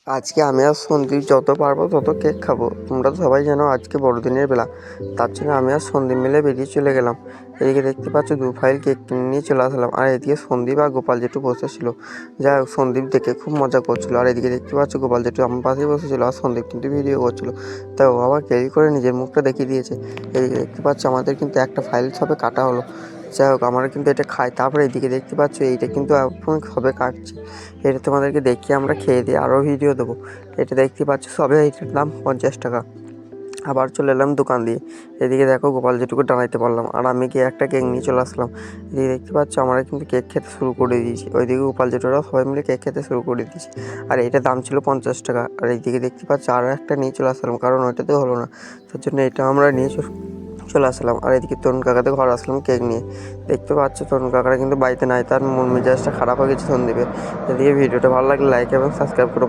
আজকে আমি আর সন্দীপ যত পারবো তত কেক খাবো। তোমরা তো সবাই জানো আজকে বড়দিনের বেলা, তার জন্য আমি আর সন্দীপ মিলে বেরিয়ে চলে গেলাম। এদিকে দেখতে পাচ্ছ 2 ফাইল কেক কিনে নিয়ে চলে আসলাম, আর এদিকে সন্দীপ আর গোপাল জেঠু বসেছিল। যাই হোক, সন্দীপ দেখে খুব মজা করছিল, আর এদিকে দেখতে পাচ্ছ গোপাল জেঠু আমার পাশেই বসেছিল, আর সন্দীপ কিন্তু ভিডিও করছিল। তাই ও আবার ক্যারি করে নিজের মুখটা দেখিয়ে দিয়েছে। এদিকে দেখতে পাচ্ছ আমাদের কিন্তু একটা ফাইল সবে কাটা হলো। যাই হোক, আমরা কিন্তু এটা খাই। তারপরে এদিকে দেখতে পাচ্ছ এইটা কিন্তু এখন সবে কাটছি। এটা তোমাদেরকে দেখিয়ে আমরা খেয়ে দিয়ে আরও ভিডিও দেবো। এটা দেখতে পাচ্ছ সবে এটার দাম 50 টাকা। আবার চলে এলাম দোকান দিয়ে। এদিকে দেখো গোপাল জেঠুকে ডানাইতে পারলাম, আর আমি গিয়ে একটা কেক নিয়ে চলে আসলাম। এদিকে দেখতে পাচ্ছ আমরা কিন্তু কেক খেতে শুরু করে দিয়েছি। ওইদিকে গোপাল জেঠুরাও সবাই মিলে কেক খেতে শুরু করে দিয়েছি। আর এটার দাম ছিল 50 টাকা। আর এইদিকে দেখতে পাচ্ছ আরও একটা নিয়ে চলে আসলাম, কারণ ওইটাতে হলো না, তার জন্য এটা আমরা নিয়ে চলে আসলাম। আর এদিকে তরুণ কাকাতে ঘর আসলাম কেক নিয়ে। দেখতে পাচ্ছ তরুণ কাকারা কিন্তু বাড়িতে নাই, তার মন মেজাজটা খারাপ হয়ে গেছে সন্দীপের। এদিকে ভিডিওটা ভালো লাগলে লাইক এবং সাবস্ক্রাইব করো।